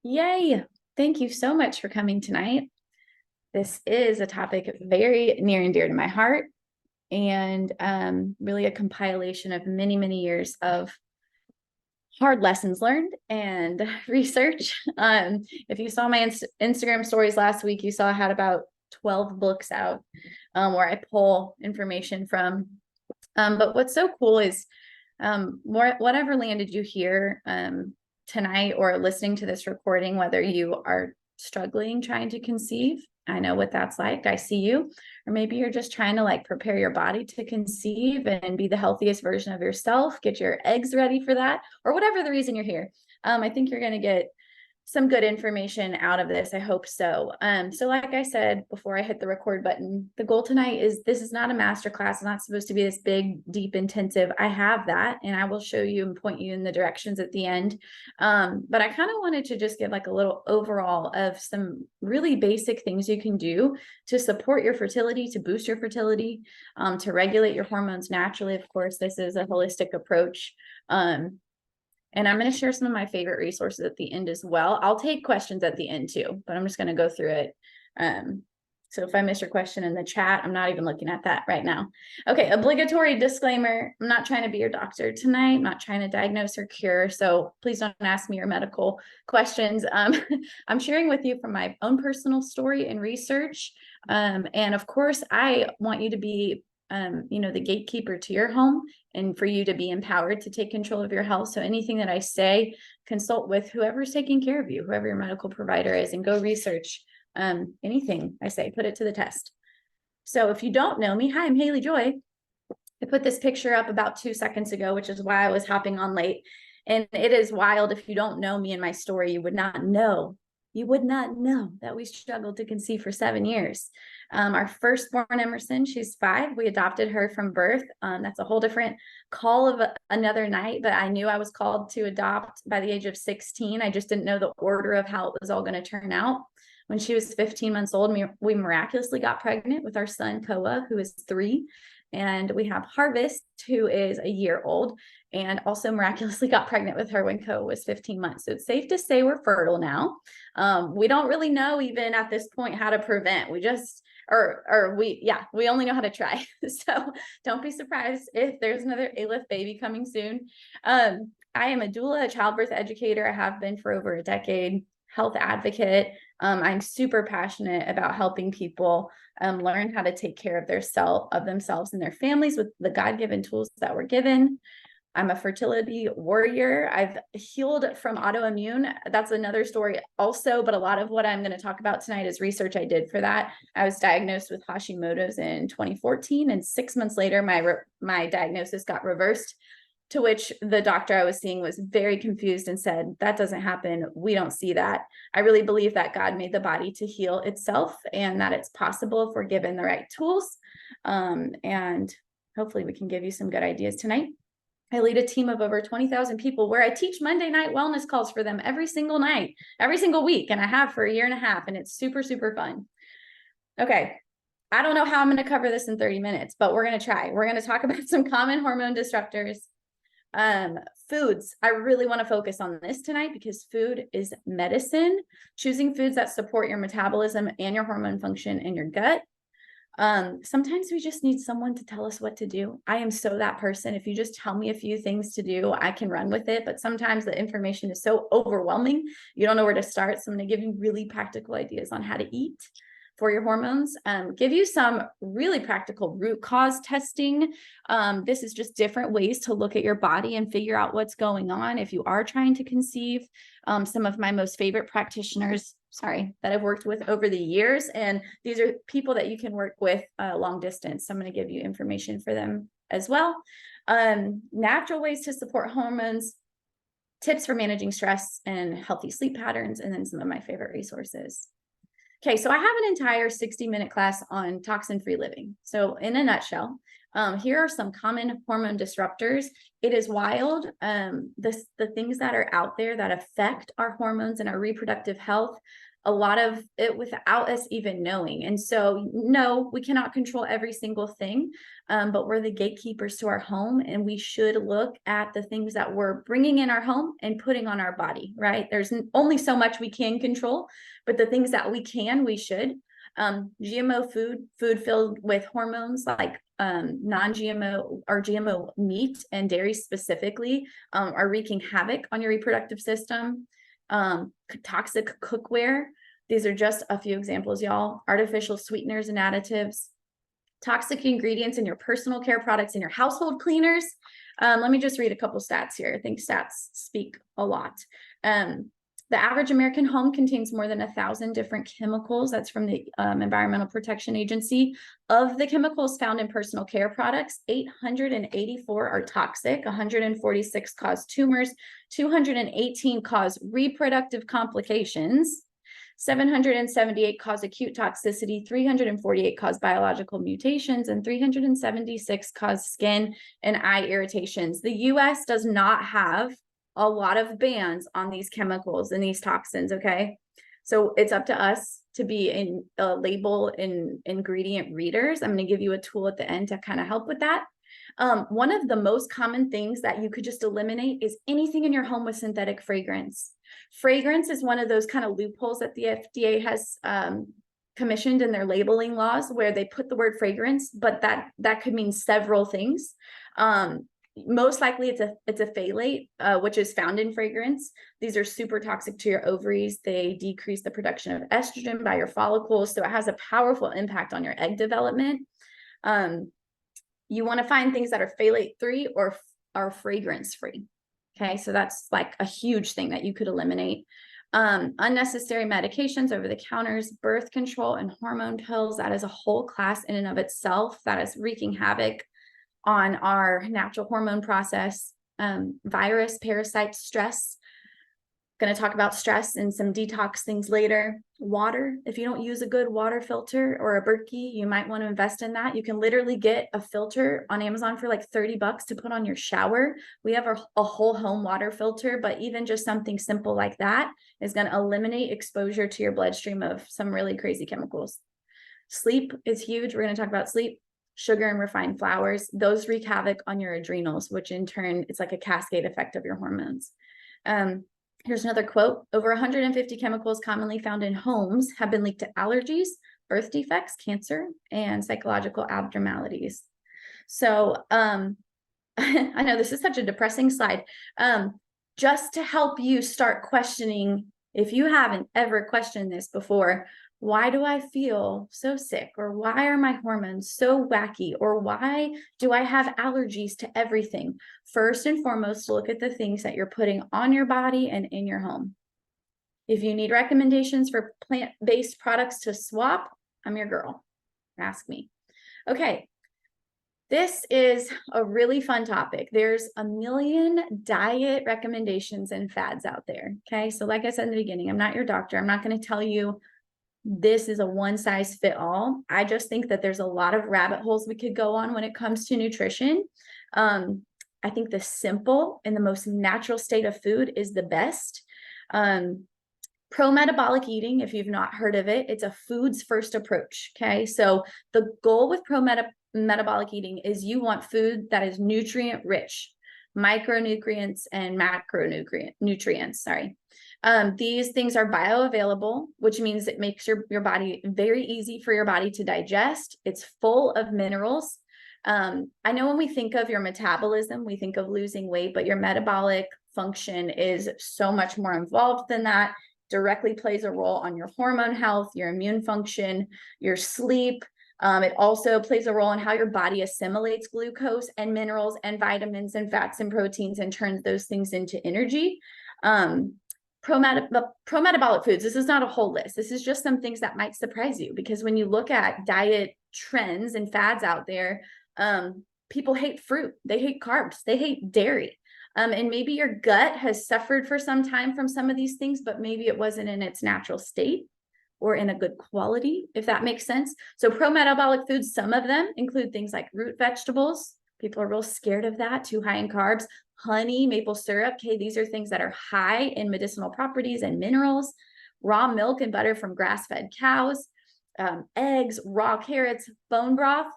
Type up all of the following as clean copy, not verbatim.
Yay. Thank you so much for coming tonight. This is a topic very near and dear to my heart, and really a compilation of many, many years of hard lessons learned and research. If you saw my Instagram stories last week, you saw I had about 12 books out where I pull information from. But what's so cool is whatever landed you here tonight or listening to this recording, whether you are struggling trying to conceive, I know what that's like. I see you. Or maybe you're just trying to like prepare your body to conceive and be the healthiest version of yourself, get your eggs ready for that, or whatever the reason you're here. I think you're going to get some good information out of this. I hope so. So like I said, before I hit the record button, the goal tonight is this is not a master class. It's not supposed to be this big, deep, intensive. I have that, and I will show you and point you in the directions at the end. But I kind of wanted to just give like a little overall of some really basic things you can do to support your fertility, to boost your fertility, to regulate your hormones naturally. Of course, this is a holistic approach. And I'm going to share some of my favorite resources at the end as well. I'll take questions at the end too, but I'm just going to go through it. So if I miss your question in the chat, I'm not even looking at that right now. Okay, obligatory disclaimer. I'm not trying to be your doctor tonight. I'm not trying to diagnose or cure. So please don't ask me your medical questions. I'm sharing with you from my own personal story and research. And of course, I want you to be the gatekeeper to your home and for you to be empowered to take control of your health. So anything that I say, consult with whoever's taking care of you, whoever your medical provider is, and go research anything I say, put it to the test. So if you don't know me, hi, I'm Haley Joy. I put this picture up about 2 seconds ago, which is why I was hopping on late. And it is wild. If you don't know me and my story, you would not know that we struggled to conceive for 7 years. Our firstborn, Emerson, she's 5. We adopted her from birth. That's a whole different call of another night, but I knew I was called to adopt by the age of 16. I just didn't know the order of how it was all going to turn out. When she was 15 months old, we miraculously got pregnant with our son, Koa, who is 3. And we have Harvest, who is a year old, and also miraculously got pregnant with her when Koa was 15 months. So it's safe to say we're fertile now. We don't really know even at this point how to prevent. We just, we only know how to try. So don't be surprised if there's another ALIF baby coming soon. I am a doula, a childbirth educator. I have been for over a decade, health advocate. I'm super passionate about helping people learn how to take care of themselves and their families with the God-given tools that we're given. I'm a fertility warrior. I've healed from autoimmune. That's another story also, but a lot of what I'm going to talk about tonight is research I did for that. I was diagnosed with Hashimoto's in 2014, and 6 months later, my diagnosis got reversed, to which the doctor I was seeing was very confused and said, that doesn't happen. We don't see that. I really believe that God made the body to heal itself and that it's possible if we're given the right tools. And hopefully we can give you some good ideas tonight. I lead a team of over 20,000 people where I teach Monday night wellness calls for them every single night, every single week. And I have for a year and a half, and it's super, super fun. Okay. I don't know how I'm going to cover this in 30 minutes, but we're going to try. We're going to talk about some common hormone disruptors. Foods. I really want to focus on this tonight because food is medicine. Choosing foods that support your metabolism and your hormone function in your gut. Sometimes we just need someone to tell us what to do. I am so that person. If you just tell me a few things to do, I can run with it. But sometimes the information is so overwhelming, you don't know where to start. So I'm going to give you really practical ideas on how to eat for your hormones, give you some really practical root cause testing. This is just different ways to look at your body and figure out what's going on if you are trying to conceive. Some of my most favorite practitioners, that I've worked with over the years, and these are people that you can work with long distance. So I'm going to give you information for them as well. Natural ways to support hormones, tips for managing stress and healthy sleep patterns, and then some of my favorite resources. Okay, so I have an entire 60-minute class on toxin-free living. So in a nutshell, here are some common hormone disruptors. It is wild, the things that are out there that affect our hormones and our reproductive health. a lot of it without us even knowing. And so, no, we cannot control every single thing, but we're the gatekeepers to our home, and we should look at the things that we're bringing in our home and putting on our body, right? There's only so much we can control, but the things that we can, we should. GMO food filled with hormones like non-GMO or GMO meat and dairy specifically are wreaking havoc on your reproductive system. Toxic cookware. These are just a few examples, y'all. Artificial sweeteners and additives, toxic ingredients in your personal care products and your household cleaners. Let me just read a couple stats here. I think stats speak a lot. The average American home contains more than 1,000 different chemicals. That's from the Environmental Protection Agency. Of the chemicals found in personal care products, 884 are toxic, 146 cause tumors, 218 cause reproductive complications, 778 cause acute toxicity, 348 cause biological mutations, and 376 cause skin and eye irritations. The U.S. does not have a lot of bans on these chemicals and these toxins, okay? So it's up to us to be in label and ingredient readers. I'm going to give you a tool at the end to kind of help with that. One of the most common things that you could just eliminate is anything in your home with synthetic fragrance. Fragrance is one of those kind of loopholes that the FDA has commissioned in their labeling laws, where they put the word fragrance, but that could mean several things. Most likely it's a phthalate, which is found in fragrance. These are super toxic to your ovaries. They decrease the production of estrogen by your follicles. So it has a powerful impact on your egg development. You want to find things that are phthalate free or are fragrance free. Okay, so that's like a huge thing that you could eliminate. Unnecessary medications, over the counters, birth control, and hormone pills. That is a whole class in and of itself that is wreaking havoc on our natural hormone process. Virus, parasites, stress. Going to talk about stress and some detox things later. Water. If you don't use a good water filter or a Berkey, you might want to invest in that. You can literally get a filter on Amazon for like $30 to put on your shower. We have a whole home water filter, but even just something simple like that is going to eliminate exposure to your bloodstream of some really crazy chemicals. Sleep is huge. We're going to talk about sleep. Sugar and refined flours, those wreak havoc on your adrenals, which in turn, it's like a cascade effect of your hormones. Here's another quote. Over 150 chemicals commonly found in homes have been linked to allergies, birth defects, cancer, and psychological abnormalities. So I know this is such a depressing slide. Just to help you start questioning, if you haven't ever questioned this before, why do I feel so sick? Or why are my hormones so wacky? Or why do I have allergies to everything? First and foremost, look at the things that you're putting on your body and in your home. If you need recommendations for plant-based products to swap, I'm your girl. Ask me. Okay. This is a really fun topic. There's a million diet recommendations and fads out there. Okay. So like I said in the beginning, I'm not your doctor. I'm not going to tell you this is a one size fit all. I just think that there's a lot of rabbit holes we could go on when it comes to nutrition. I think the simple and the most natural state of food is the best. Pro-metabolic eating, if you've not heard of it, it's a foods first approach. Okay. So the goal with pro-metabolic eating is you want food that is nutrient rich, micronutrients and macronutrients. Sorry. These things are bioavailable, which means it makes your body very easy for your body to digest. It's full of minerals. I know when we think of your metabolism, we think of losing weight, but your metabolic function is so much more involved than that. Directly plays a role on your hormone health, your immune function, your sleep. It also plays a role in how your body assimilates glucose and minerals and vitamins and fats and proteins and turns those things into energy. Pro-metabolic foods, this is not a whole list. This is just some things that might surprise you, because when you look at diet trends and fads out there, people hate fruit, they hate carbs, they hate dairy. And maybe your gut has suffered for some time from some of these things, but maybe it wasn't in its natural state or in a good quality, if that makes sense. So pro-metabolic foods, some of them include things like root vegetables. People are real scared of that, too high in carbs. Honey, maple syrup. Okay, these are things that are high in medicinal properties and minerals. raw milk and butter from grass-fed cows, eggs, raw carrots, bone broth.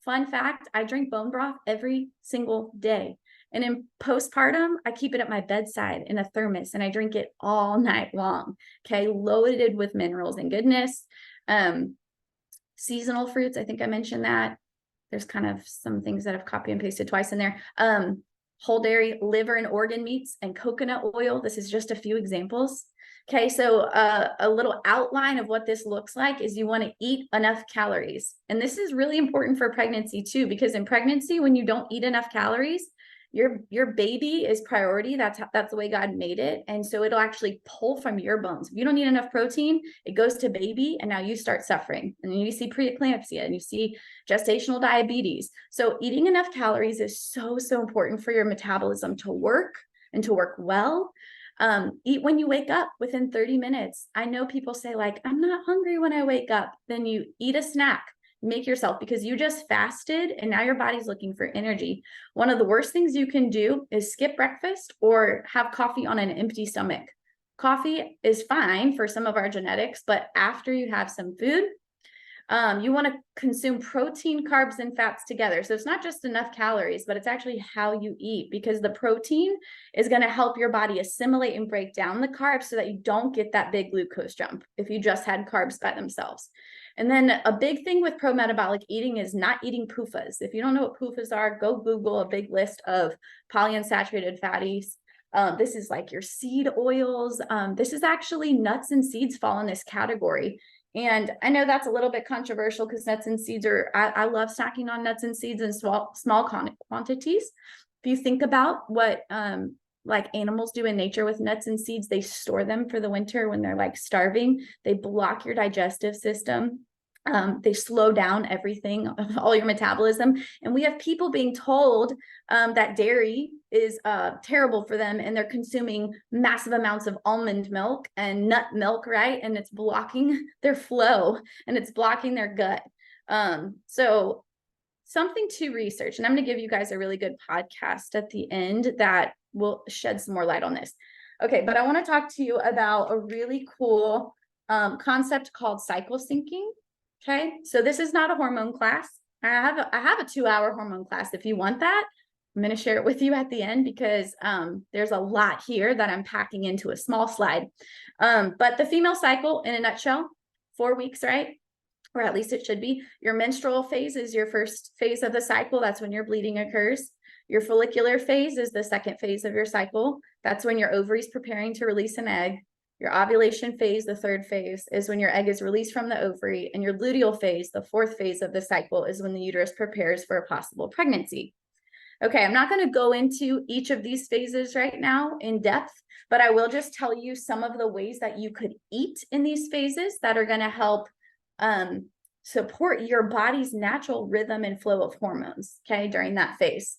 Fun fact, I drink bone broth every single day. And in postpartum, I keep it at my bedside in a thermos and I drink it all night long. Okay, loaded with minerals and goodness. Seasonal fruits, I think I mentioned that. There's kind of some things that I've copy and pasted twice in there. Whole dairy, liver and organ meats, and coconut oil. This is just a few examples. Okay, so a little outline of what this looks like is you want to eat enough calories. And this is really important for pregnancy too, because in pregnancy, when you don't eat enough calories, your baby is priority. That's the way God made it. And so it'll actually pull from your bones. If you don't need enough protein, it goes to baby, and now you start suffering. And then you see preeclampsia and you see gestational diabetes. So eating enough calories is so, so important for your metabolism to work and to work well. Eat when you wake up within 30 minutes. I know people say like, I'm not hungry when I wake up. Then you eat a snack. Make yourself, because you just fasted and now your body's looking for energy. One of the worst things you can do is skip breakfast or have coffee on an empty stomach. Coffee is fine for some of our genetics, but after you have some food, you want to consume protein, carbs, and fats together. So it's not just enough calories, but it's actually how you eat, because the protein is going to help your body assimilate and break down the carbs so that you don't get that big glucose jump if you just had carbs by themselves. And then a big thing with pro-metabolic eating is not eating PUFAs. If you don't know what PUFAs are, go Google a big list of polyunsaturated fatties. This is like your seed oils. This is actually nuts and seeds fall in this category. And I know that's a little bit controversial because nuts and seeds are, I love snacking on nuts and seeds in small quantities. If you think about what like animals do in nature with nuts and seeds, they store them for the winter when they're like starving. They block your digestive system. They slow down everything, all your metabolism. And we have people being told that dairy is terrible for them, and they're consuming massive amounts of almond milk and nut milk, right? And it's blocking their flow and it's blocking their gut. So something to research. And I'm going to give you guys a really good podcast at the end that will shed some more light on this. Okay, but I want to talk to you about a really cool concept called cycle syncing. Okay, so this is not a hormone class. I have a 2-hour hormone class. If you want that, I'm going to share it with you at the end, because there's a lot here that I'm packing into a small slide. But the female cycle in a nutshell, 4 weeks, right? Or at least it should be. Your menstrual phase is your first phase of the cycle. That's when your bleeding occurs. Your follicular phase is the second phase of your cycle. That's when your ovary is preparing to release an egg. Your ovulation phase, the third phase, is when your egg is released from the ovary. And your luteal phase, the fourth phase of the cycle, is when the uterus prepares for a possible pregnancy. Okay, I'm not going to go into each of these phases right now in depth, but I will just tell you some of the ways that you could eat in these phases that are going to help support your body's natural rhythm and flow of hormones, okay, during that phase.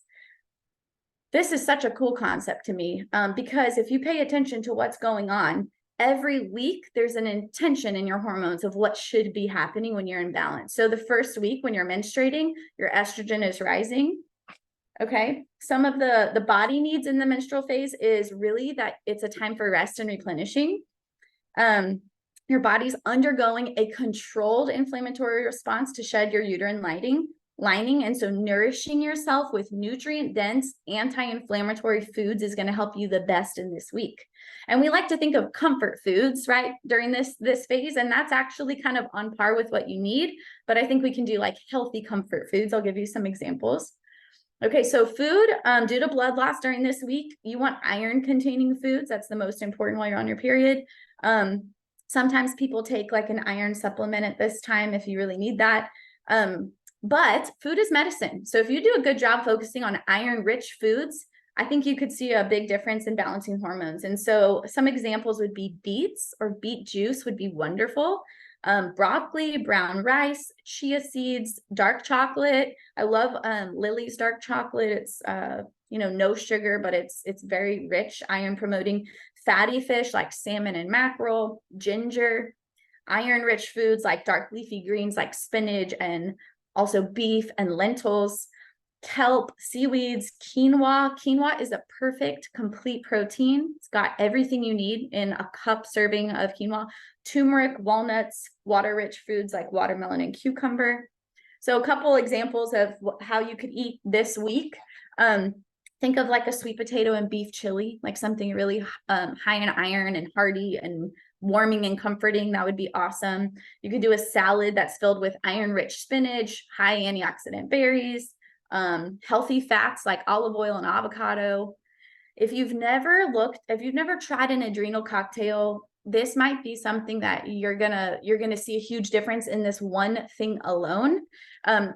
This is such a cool concept to me, because if you pay attention to what's going on, every week there's an intention in your hormones of what should be happening when you're in balance. So the first week when you're menstruating, your estrogen is rising. Okay, some of the body needs in the menstrual phase is really that it's a time for rest and replenishing. Your body's undergoing a controlled inflammatory response to shed your uterine lining. And so nourishing yourself with nutrient-dense, anti-inflammatory foods is going to help you the best in this week. And we like to think of comfort foods, right, during this phase. And that's actually kind of on par with what you need. But I think we can do like healthy comfort foods. I'll give you some examples. Okay, so food, due to blood loss during this week, you want iron-containing foods. That's the most important while you're on your period. Sometimes people take like an iron supplement at this time if you really need that. But food is medicine. So if you do a good job focusing on iron-rich foods, I think you could see a big difference in balancing hormones. And so some examples would be beets, or beet juice would be wonderful. Broccoli, brown rice, chia seeds, dark chocolate. I love Lily's dark chocolate. It's no sugar, but it's very rich, iron promoting. Fatty fish like salmon and mackerel, ginger, iron rich foods like dark leafy greens like spinach, and also beef and lentils. kelp, seaweeds, quinoa. Quinoa is a perfect complete protein. It's got everything you need in a cup serving of quinoa. Turmeric, walnuts, water-rich foods like watermelon and cucumber. So a couple examples of how you could eat this week. Think of like a sweet potato and beef chili, like something really high in iron and hearty and warming and comforting. That would be awesome. You could do a salad that's filled with iron-rich spinach, high antioxidant berries, healthy fats like olive oil and avocado. If you've never tried an adrenal cocktail, this might be something that you're gonna see a huge difference in this one thing alone.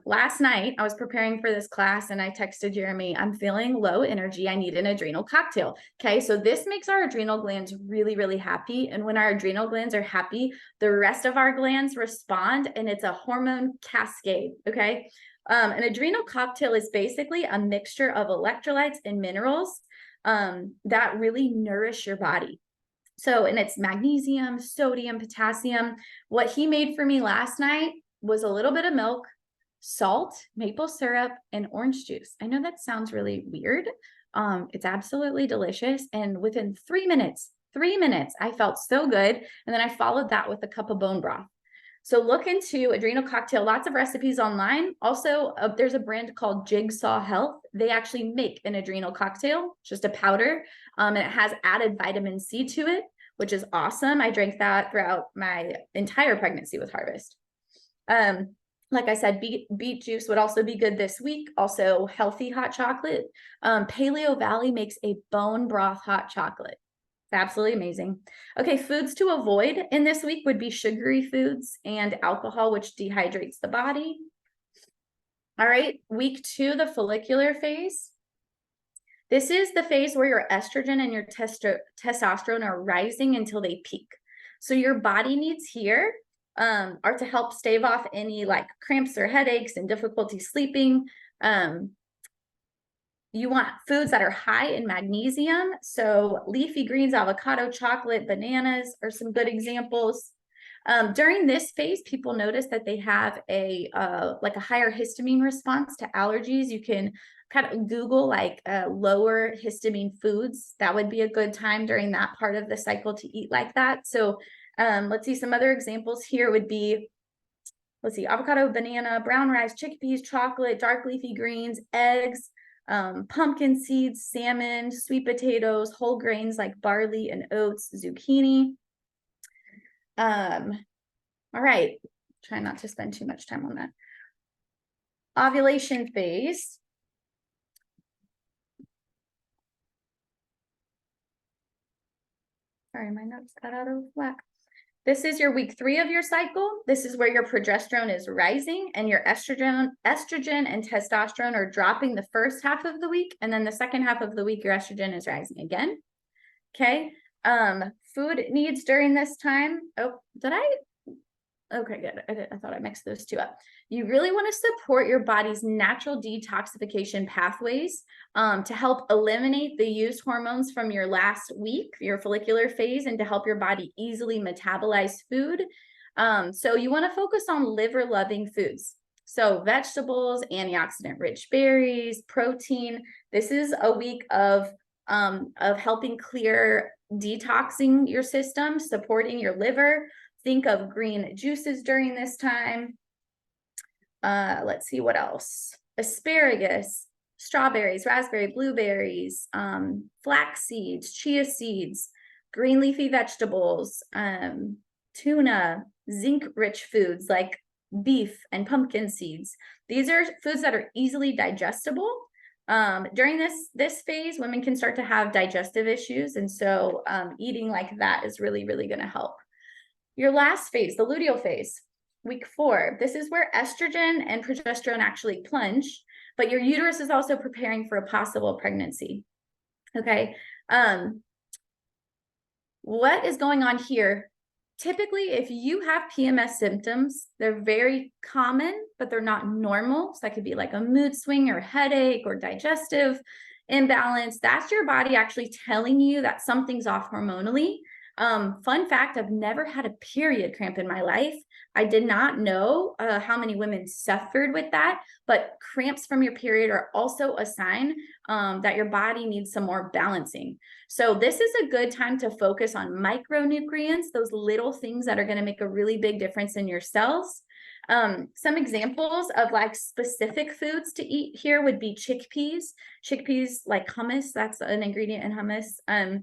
Last night I was preparing for this class and I texted Jeremy, I'm feeling low energy. I need an adrenal cocktail. Okay. So this makes our adrenal glands really, really happy. And when our adrenal glands are happy, the rest of our glands respond and it's a hormone cascade. Okay. An adrenal cocktail is basically a mixture of electrolytes and minerals that really nourish your body. So, and it's magnesium, sodium, potassium. What he made for me last night was a little bit of milk, salt, maple syrup, and orange juice. I know that sounds really weird. It's absolutely delicious. And within 3 minutes, I felt so good. And then I followed that with a cup of bone broth. So look into adrenal cocktail, lots of recipes online. Also, there's a brand called Jigsaw Health. They actually make an adrenal cocktail, just a powder, and it has added vitamin C to it, which is awesome. I drank that throughout my entire pregnancy with Harvest. Like I said, beet juice would also be good this week. Also, healthy hot chocolate. Paleo Valley makes a bone broth hot chocolate. Absolutely amazing. Okay, foods to avoid in this week would be sugary foods and alcohol, which dehydrates the body. All right, week 2, the follicular phase. This is the phase where your estrogen and your testosterone are rising until they peak. So your body needs here are to help stave off any like cramps or headaches and difficulty sleeping. You want foods that are high in magnesium. So leafy greens, avocado, chocolate, bananas are some good examples. During this phase, people notice that they have a higher histamine response to allergies. You can kind of Google like lower histamine foods. That would be a good time during that part of the cycle to eat like that. So let's see, some other examples here would be, let's see, avocado, banana, brown rice, chickpeas, chocolate, dark leafy greens, eggs, pumpkin seeds, salmon, sweet potatoes, whole grains like barley and oats, zucchini. All right, try not to spend too much time on that. Ovulation phase. Sorry, my notes got out of whack. This is your week 3 of your cycle. This is where your progesterone is rising and your estrogen and testosterone are dropping the first half of the week. And then the second half of the week, your estrogen is rising again. Okay. Food needs during this time. Oh, did I? Okay, good. I thought I mixed those two up. You really want to support your body's natural detoxification pathways to help eliminate the used hormones from your last week, your follicular phase, and to help your body easily metabolize food. So you want to focus on liver-loving foods. So vegetables, antioxidant-rich berries, protein. This is a week of helping clear, detoxing your system, supporting your liver. Think of green juices during this time. Let's see what else. Asparagus, strawberries, raspberry, blueberries, flax seeds, chia seeds, green leafy vegetables, tuna, zinc-rich foods like beef and pumpkin seeds. These are foods that are easily digestible. During this phase, women can start to have digestive issues. And so eating like that is really, really going to help. Your last phase, the luteal phase, week 4. This is where estrogen and progesterone actually plunge, but your uterus is also preparing for a possible pregnancy. Okay. What is going on here? Typically, if you have PMS symptoms, they're very common, but they're not normal. So that could be like a mood swing or headache or digestive imbalance. That's your body actually telling you that something's off hormonally. Fun fact, I've never had a period cramp in my life. I did not know how many women suffered with that, but cramps from your period are also a sign that your body needs some more balancing. So this is a good time to focus on micronutrients, those little things that are going to make a really big difference in your cells. Some examples of like specific foods to eat here would be chickpeas. Chickpeas like hummus, that's an ingredient in hummus.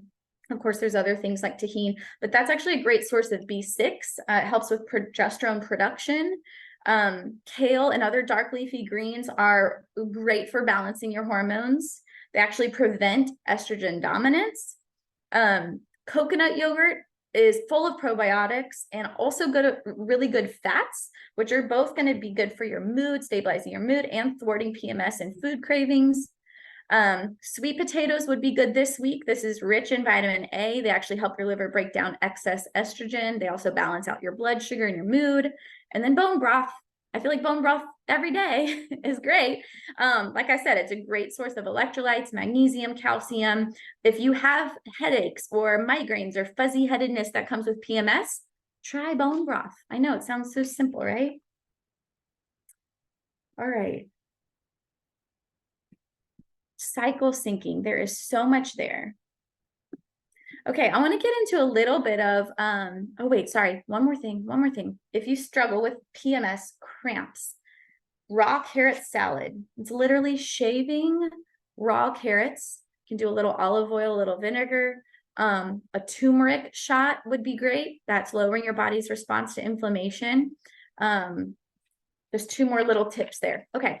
Of course, there's other things like tahini, but that's actually a great source of B6. It helps with progesterone production. Kale and other dark leafy greens are great for balancing your hormones. They actually prevent estrogen dominance. Coconut yogurt is full of probiotics and also really good fats, which are both going to be good for your mood, stabilizing your mood and thwarting PMS and food cravings. Sweet potatoes would be good this week. This is rich in vitamin A. They actually help your liver break down excess estrogen. They also balance out your blood sugar and your mood. And then bone broth. I feel like bone broth every day is great. Like I said, it's a great source of electrolytes, magnesium, calcium. If you have headaches or migraines or fuzzy headedness that comes with PMS, try bone broth. I know it sounds so simple, right? All right. Cycle syncing. There is so much there. Okay, I want to get into a little bit of, oh wait, sorry, one more thing. If you struggle with PMS cramps, raw carrot salad. It's literally shaving raw carrots. You can do a little olive oil, a little vinegar. A turmeric shot would be great. That's lowering your body's response to inflammation. There's two more little tips there. Okay.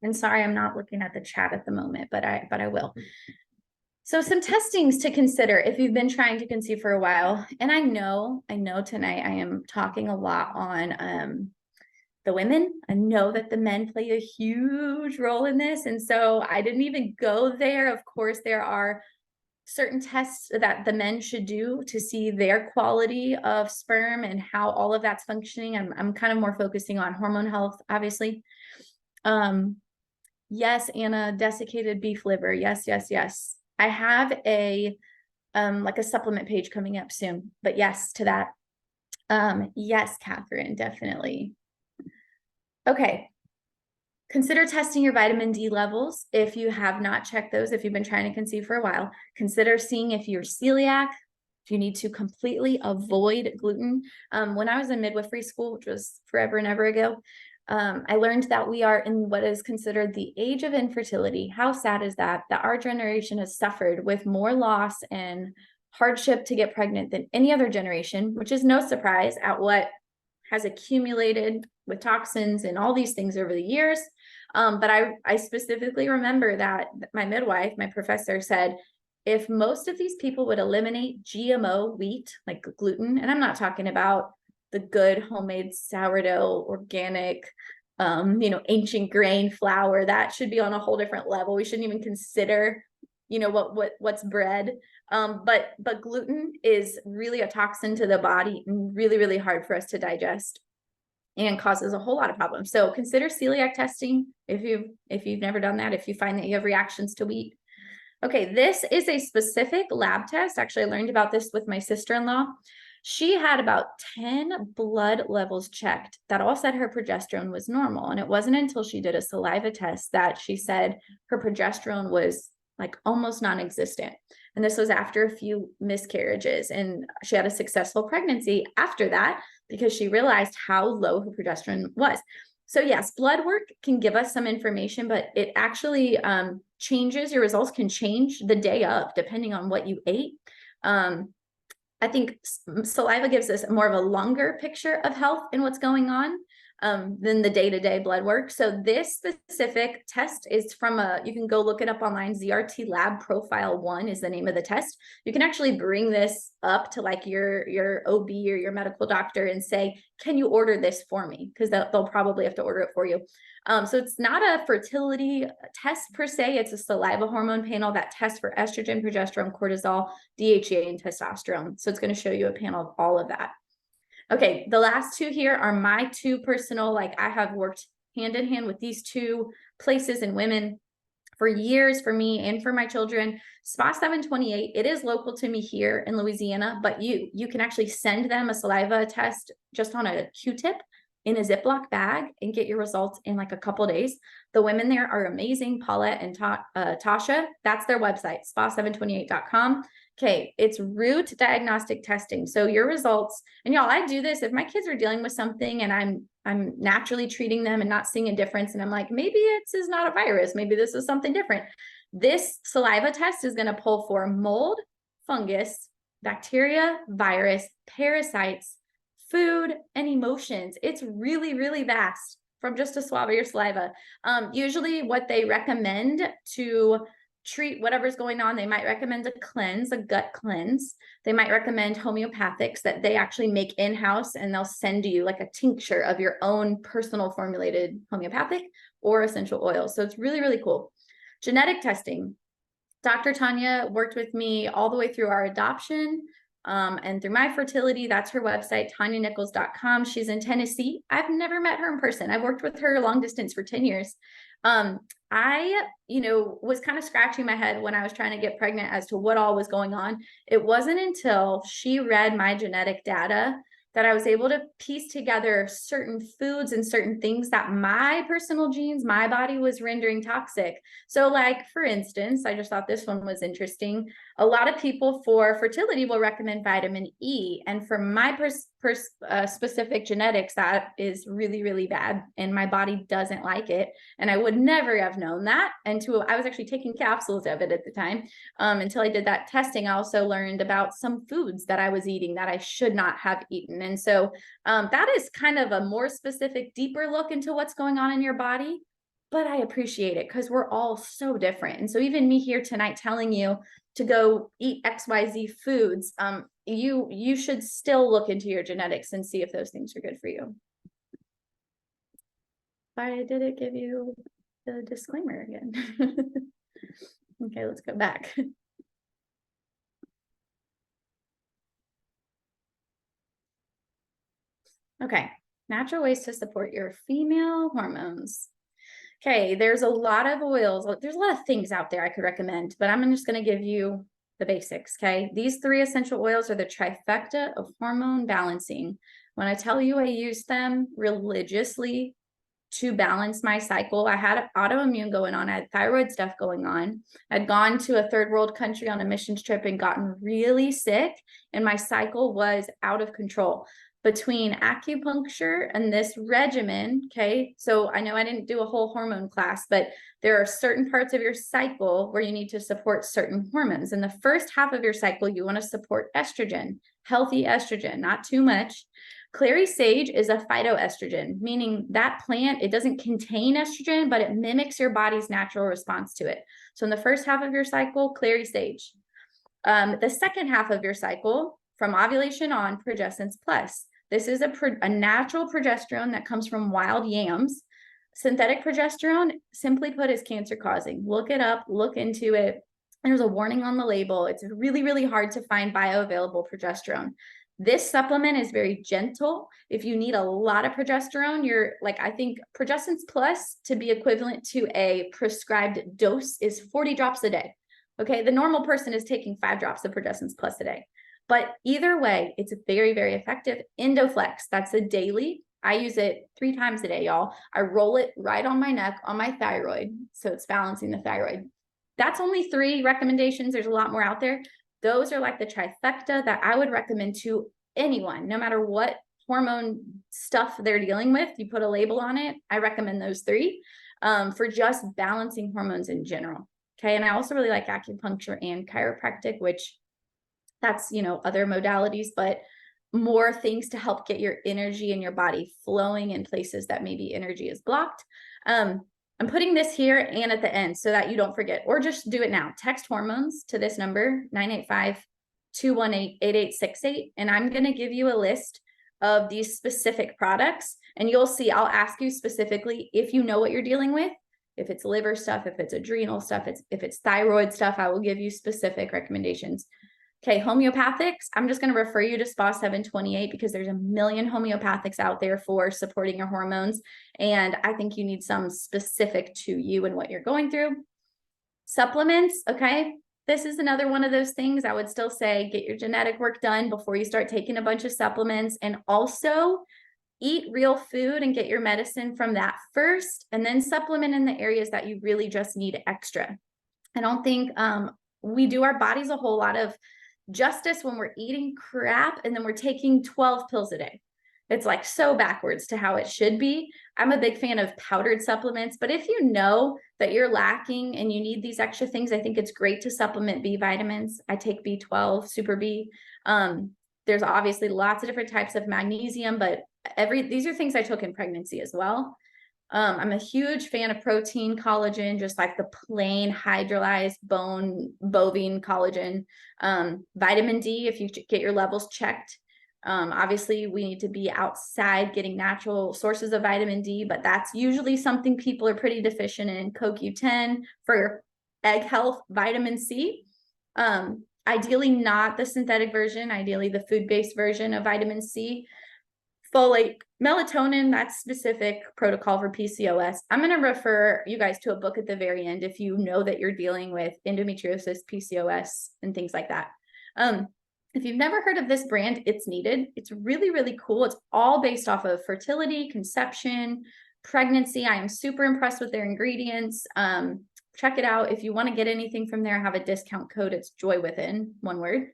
And sorry, I'm not looking at the chat at the moment, but I will. So some testings to consider if you've been trying to conceive for a while. And I know tonight I am talking a lot on the women. I know that the men play a huge role in this. And so I didn't even go there. Of course, there are certain tests that the men should do to see their quality of sperm and how all of that's functioning. I'm kind of more focusing on hormone health, obviously. Yes, Anna, desiccated beef liver. Yes. I have a like a supplement page coming up soon, but yes to that. Yes, Catherine, definitely. Okay. Consider testing your vitamin D levels if you have not checked those, if you've been trying to conceive for a while. Consider seeing if you're celiac, if you need to completely avoid gluten. When I was in midwifery school, which was forever and ever ago, I learned that we are in what is considered the age of infertility. How sad is that? That our generation has suffered with more loss and hardship to get pregnant than any other generation, which is no surprise at what has accumulated with toxins and all these things over the years. But I specifically remember that my midwife, my professor said, if most of these people would eliminate GMO wheat, like gluten, and I'm not talking about the good homemade sourdough, organic, ancient grain flour, that should be on a whole different level. We shouldn't even consider, what's bread. But gluten is really a toxin to the body and really, really hard for us to digest and causes a whole lot of problems. So consider celiac testing if you've never done that, if you find that you have reactions to wheat. Okay, this is a specific lab test. Actually, I learned about this with my sister-in-law. She had about 10 blood levels checked that all said her progesterone was normal. And it wasn't until she did a saliva test that she said her progesterone was like almost non-existent. And this was after a few miscarriages. And she had a successful pregnancy after that because she realized how low her progesterone was. So yes, blood work can give us some information, but it actually changes. Your results can change the day of, depending on what you ate. I think saliva gives us more of a longer picture of health and what's going on than the day-to-day blood work. So this specific test is from you can go look it up online. ZRT Lab Profile 1 is the name of the test. You can actually bring this up to like your OB or your medical doctor and say, can you order this for me? Because they'll probably have to order it for you. So it's not a fertility test per se. It's a saliva hormone panel that tests for estrogen, progesterone, cortisol, DHEA, and testosterone. So it's going to show you a panel of all of that. Okay, the last two here are my two personal, I have worked hand in hand with these two places and women for years, for me and for my children. SPA 728, it is local to me here in Louisiana, but you can actually send them a saliva test just on a Q-tip in a Ziploc bag and get your results in like a couple days. The women there are amazing. Paulette and Tasha, that's their website, spa728.com. Okay, it's root diagnostic testing. So your results, and y'all, I do this if my kids are dealing with something and I'm naturally treating them and not seeing a difference, and I'm like, maybe this is not a virus, maybe this is something different. This saliva test is going to pull for mold, fungus, bacteria, virus, parasites, food, and emotions. It's really, really vast from just a swab of your saliva. Usually what they recommend to treat whatever's going on, they might recommend a cleanse, a gut cleanse. They might recommend homeopathics that they actually make in-house, and they'll send you like a tincture of your own personal formulated homeopathic or essential oil. So it's really, really cool. Genetic testing. Dr. Tanya worked with me all the way through our adoption and through my fertility. That's her website, tanyanichols.com. She's in Tennessee. I've never met her in person. I've worked with her long distance for 10 years. I, was kind of scratching my head when I was trying to get pregnant as to what all was going on. It wasn't until she read my genetic data that I was able to piece together certain foods and certain things that my personal genes, my body was rendering toxic. So like, for instance, I just thought this one was interesting. A lot of people for fertility will recommend vitamin E. And for my specific genetics, that is really, really bad. And my body doesn't like it. And I would never have known that until I was actually taking capsules of it at the time. Until I did that testing, I also learned about some foods that I was eating that I should not have eaten. And so that is kind of a more specific, deeper look into what's going on in your body. But I appreciate it because we're all so different. And so even me here tonight telling you to go eat XYZ foods, you should still look into your genetics and see if those things are good for you. I didn't give you the disclaimer again. Okay, let's go back. Okay, natural ways to support your female hormones. Okay, there's a lot of oils. There's a lot of things out there I could recommend, but I'm just going to give you the basics, okay? These 3 essential oils are the trifecta of hormone balancing. When I tell you I use them religiously to balance my cycle, I had autoimmune going on. I had thyroid stuff going on. I'd gone to a third world country on a missions trip and gotten really sick, and my cycle was out of control. Between acupuncture and this regimen, okay, so I know I didn't do a whole hormone class, but there are certain parts of your cycle where you need to support certain hormones. In the first half of your cycle, you want to support estrogen, healthy estrogen, not too much. Clary sage is a phytoestrogen, meaning that plant, it doesn't contain estrogen, but it mimics your body's natural response to it. So in the first half of your cycle, clary sage. The second half of your cycle, from ovulation on, Progestins Plus. This is a natural progesterone that comes from wild yams. Synthetic progesterone, simply put, is cancer causing. Look it up, look into it. There's a warning on the label. It's really, really hard to find bioavailable progesterone. This supplement is very gentle. If you need a lot of progesterone, I think Progestins Plus to be equivalent to a prescribed dose is 40 drops a day. Okay, the normal person is taking 5 drops of Progestins Plus a day. But either way, it's very, very effective. Endoflex, that's a daily. I use it 3 times a day, y'all. I roll it right on my neck, on my thyroid. So it's balancing the thyroid. That's only 3 recommendations. There's a lot more out there. Those are like the trifecta that I would recommend to anyone, no matter what hormone stuff they're dealing with. You put a label on it. I recommend those 3 for just balancing hormones in general. Okay. And I also really like acupuncture and chiropractic, which that's, other modalities, but more things to help get your energy in your body flowing in places that maybe energy is blocked. I'm putting this here and at the end so that you don't forget, or just do it now. Text hormones to this number, 985-218-8868. And I'm going to give you a list of these specific products, and you'll see, I'll ask you specifically if you know what you're dealing with. If it's liver stuff, if it's adrenal stuff, if it's thyroid stuff, I will give you specific recommendations. Okay, homeopathics, I'm just going to refer you to SPA 728 because there's a million homeopathics out there for supporting your hormones. And I think you need some specific to you and what you're going through. Supplements, okay? This is another one of those things I would still say, get your genetic work done before you start taking a bunch of supplements, and also eat real food and get your medicine from that first, and then supplement in the areas that you really just need extra. I don't think we do our bodies a whole lot of justice when we're eating crap and then we're taking 12 pills a day. It's like so backwards to how it should be. I'm a big fan of powdered supplements, but if you know that you're lacking and you need these extra things, I think it's great to supplement B vitamins. I take B12, Super B. There's obviously lots of different types of magnesium, but these are things I took in pregnancy as well. I'm a huge fan of protein collagen, just like the plain hydrolyzed bovine collagen. Vitamin D, if you get your levels checked. Obviously, we need to be outside getting natural sources of vitamin D, but that's usually something people are pretty deficient in. CoQ10 for egg health, vitamin C. Ideally not the synthetic version, ideally the food-based version of vitamin C. Folate, melatonin, that's specific protocol for PCOS. I'm going to refer you guys to a book at the very end if you know that you're dealing with endometriosis, PCOS, and things like that. If you've never heard of this brand, It's Needed. It's really, really cool. It's all based off of fertility, conception, pregnancy. I am super impressed with their ingredients. Check it out. If you want to get anything from there, I have a discount code. It's Joy Within, one word.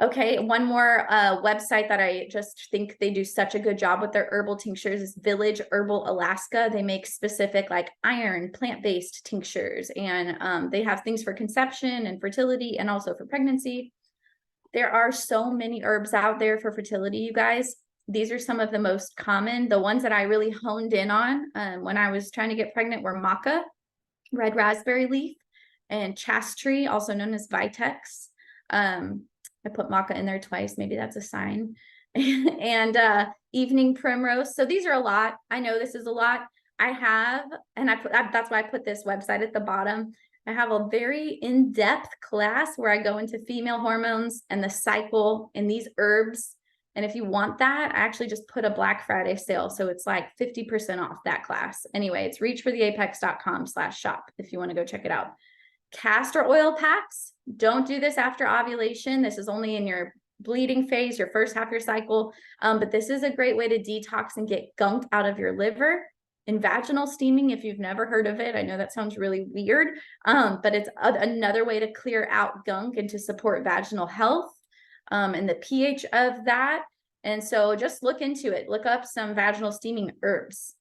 Okay, one more website that I just think they do such a good job with their herbal tinctures is Village Herbal Alaska. They make specific like iron, plant-based tinctures, and they have things for conception and fertility and also for pregnancy. There are so many herbs out there for fertility, you guys. These are some of the most common. The ones that I really honed in on when I was trying to get pregnant were maca, red raspberry leaf, and chaste, also known as vitex. I put maca in there twice. Maybe that's a sign. And evening primrose. So these are a lot. I know this is a lot. I have, and that's why I put this website at the bottom. I have a very in-depth class where I go into female hormones and the cycle and these herbs. And if you want that, I actually just put a Black Friday sale. So it's like 50% off that class. Anyway, it's reachfortheapex.com/shop if you want to go check it out. Castor oil packs. Don't do this after ovulation. This is only in your bleeding phase, your first half of your cycle. But this is a great way to detox and get gunk out of your liver. And vaginal steaming, if you've never heard of it, I know that sounds really weird, but it's another way to clear out gunk and to support vaginal health and the pH of that. And so just look into it. Look up some vaginal steaming herbs.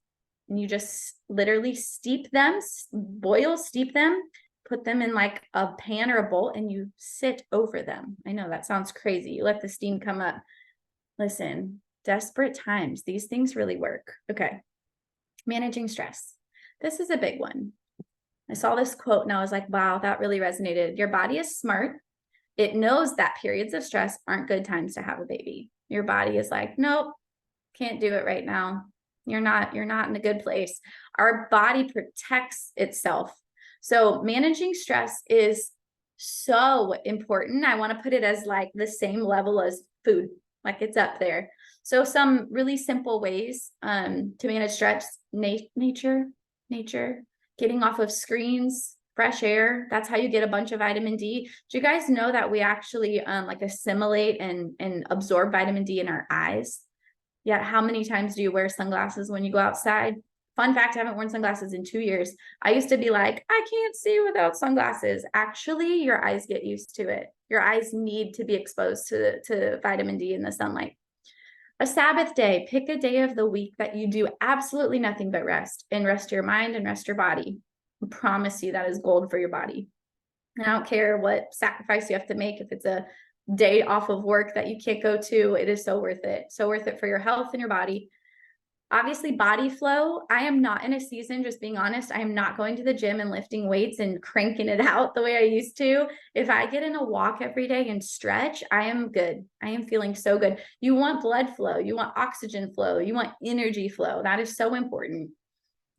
And you just literally steep them, steep them, put them in like a pan or a bowl, and you sit over them. I know that sounds crazy. You let the steam come up. Listen, desperate times, these things really work. Okay. Managing stress. This is a big one. I saw this quote and I was like, wow, that really resonated. Your body is smart. It knows that periods of stress aren't good times to have a baby. Your body is like, nope, can't do it right now. You're not in a good place. Our body protects itself. So managing stress is so important. I want to put it as like the same level as food, like it's up there. So some really simple ways to manage stress: nature, getting off of screens, fresh air. That's how you get a bunch of vitamin D. Do you guys know that we actually like assimilate and absorb vitamin D in our eyes? Yet how many times do you wear sunglasses when you go outside? Fun fact, I haven't worn sunglasses in 2 years. I used to be like, I can't see without sunglasses. Actually, your eyes get used to it. Your eyes need to be exposed to vitamin D in the sunlight. A Sabbath day, pick a day of the week that you do absolutely nothing but rest, and rest your mind and rest your body. I promise you that is gold for your body. And I don't care what sacrifice you have to make. If it's a day off of work that you can't go to, it is so worth it. So worth it for your health and your body. Obviously, body flow. I am not in a season, just being honest, I am not going to the gym and lifting weights and cranking it out the way I used to. If I get in a walk every day and stretch, I am good. I am feeling so good. You want blood flow. You want oxygen flow. You want energy flow. That is so important.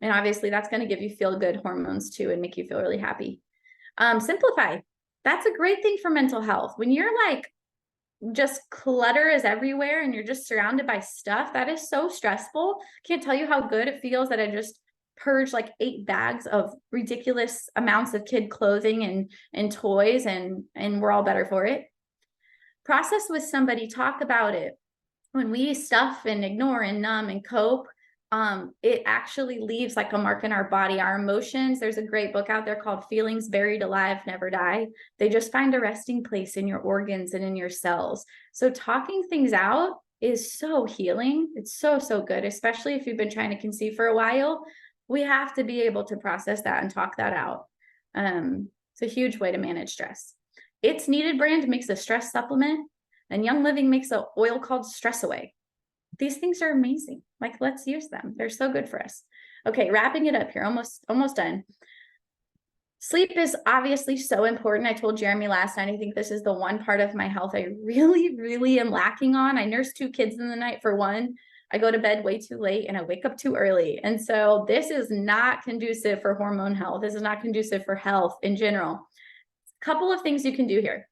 And obviously, that's going to give you feel-good hormones too and make you feel really happy. Simplify. That's a great thing for mental health. When you're like, just clutter is everywhere and you're just surrounded by stuff, that is so stressful. Can't tell you how good it feels that I just purge like 8 bags of ridiculous amounts of kid clothing and toys, and we're all better for it. Process with somebody, talk about it. When we stuff and ignore and numb and cope, it actually leaves like a mark in our body. Our emotions, there's a great book out there called Feelings Buried Alive Never Die. They just find a resting place in your organs and in your cells. So talking things out is so healing. It's so, so good, especially if you've been trying to conceive for a while. We have to be able to process that and talk that out. It's a huge way to manage stress. It's Needed brand makes a stress supplement, and Young Living makes an oil called Stress Away. These things are amazing. Like, let's use them. They're so good for us. Okay, wrapping it up here, almost done. Sleep is obviously so important. I told Jeremy last night, I think this is the one part of my health I really, really am lacking on. I nurse 2 kids in the night for one. I go to bed way too late and I wake up too early. And so this is not conducive for hormone health. This is not conducive for health in general. A couple of things you can do here.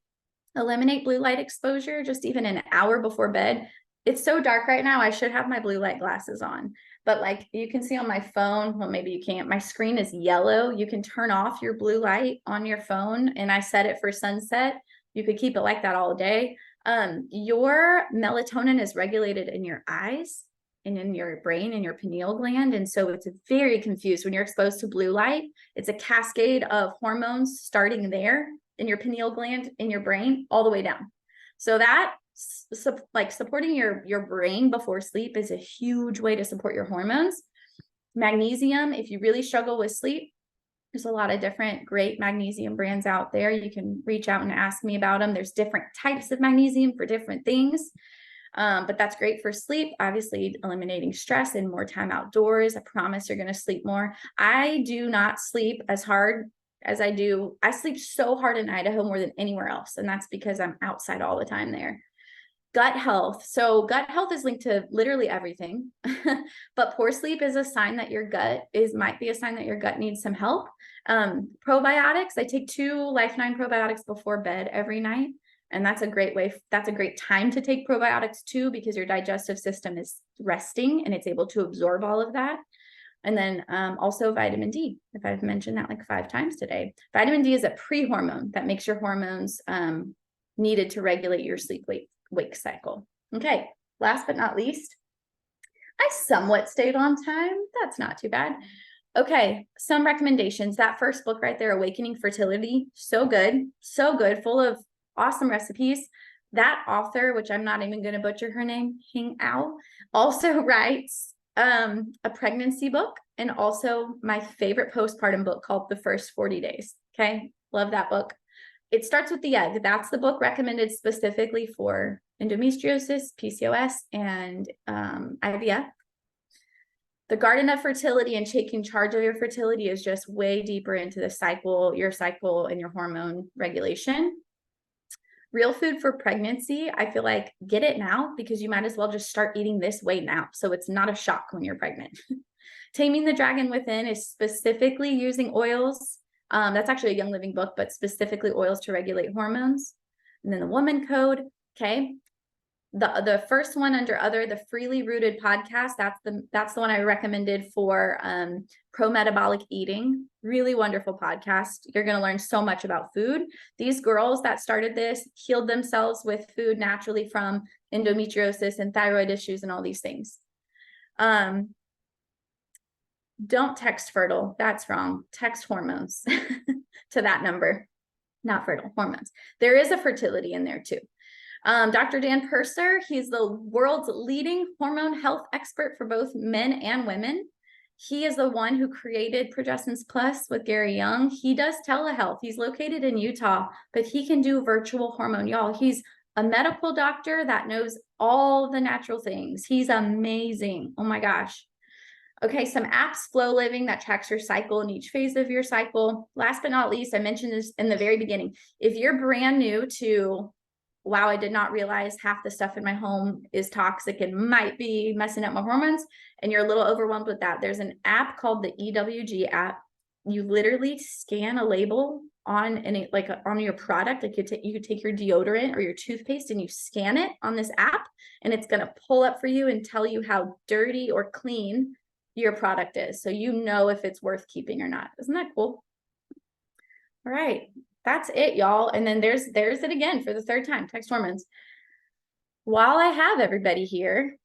Eliminate blue light exposure, just even an hour before bed. It's so dark right now. I should have my blue light glasses on, but like you can see on my phone, well, maybe you can't, my screen is yellow. You can turn off your blue light on your phone, and I set it for sunset. You could keep it like that all day. Your melatonin is regulated in your eyes and in your brain and your pineal gland. And so it's very confused when you're exposed to blue light. It's a cascade of hormones starting there in your pineal gland, in your brain, all the way down. So that like supporting your brain before sleep is a huge way to support your hormones. Magnesium, if you really struggle with sleep, there's a lot of different great magnesium brands out there. You can reach out and ask me about them. There's different types of magnesium for different things. But that's great for sleep, obviously eliminating stress and more time outdoors. I promise you're going to sleep more. I do not sleep as hard as I do. I sleep so hard in Idaho more than anywhere else. And that's because I'm outside all the time there. Gut health. So gut health is linked to literally everything, but poor sleep is a sign that your gut might be a sign that your gut needs some help. Probiotics. I take 2 Life9 probiotics before bed every night. And that's a great way. That's a great time to take probiotics too, because your digestive system is resting and it's able to absorb all of that. And then also vitamin D, if I've mentioned that like 5 times today. Vitamin D is a pre-hormone that makes your hormones needed to regulate your sleep-wake cycle. Okay, last but not least, I somewhat stayed on time. That's not too bad. Okay, some recommendations. That first book right there, Awakening Fertility, so good, full of awesome recipes. That author, which I'm not even going to butcher her name, Hing Ao, also writes a pregnancy book and also my favorite postpartum book called The First 40 Days. Okay, love that book. It starts with the egg. That's the book recommended specifically for endometriosis, PCOS, and IVF. The Garden of Fertility and Taking Charge of Your Fertility is just way deeper into the cycle, your cycle and your hormone regulation. Real Food for Pregnancy, I feel like get it now because you might as well just start eating this way now. So it's not a shock when you're pregnant. Taming the Dragon Within is specifically using oils. That's actually a Young Living book, but specifically oils to regulate hormones. And then the Woman Code. Okay. The first one under other, the Freely Rooted podcast, that's the one I recommended for pro-metabolic eating. Really wonderful podcast. You're going to learn so much about food. These girls that started this healed themselves with food naturally from endometriosis and thyroid issues and all these things. Don't text fertile. That's wrong. Text hormones to that number. Not fertile, hormones. There is a fertility in there too. Dr. Dan Purser, he's the world's leading hormone health expert for both men and women. He is the one who created Progestins Plus with Gary Young. He does telehealth. He's located in Utah, but he can do virtual hormone, y'all. He's a medical doctor that knows all the natural things. He's amazing. Oh my gosh. Okay, some apps, Flow Living, that tracks your cycle in each phase of your cycle. Last but not least, I mentioned this in the very beginning. If you're brand new to, wow, I did not realize half the stuff in my home is toxic and might be messing up my hormones, and you're a little overwhelmed with that, there's an app called the EWG app. You literally scan a label on on your product. Like you could take your deodorant or your toothpaste and you scan it on this app, and it's going to pull up for you and tell you how dirty or clean your product is. So you know if it's worth keeping or not. Isn't that cool? All right, that's it, y'all. And then there's it again for the third time, text hormones. While I have everybody here,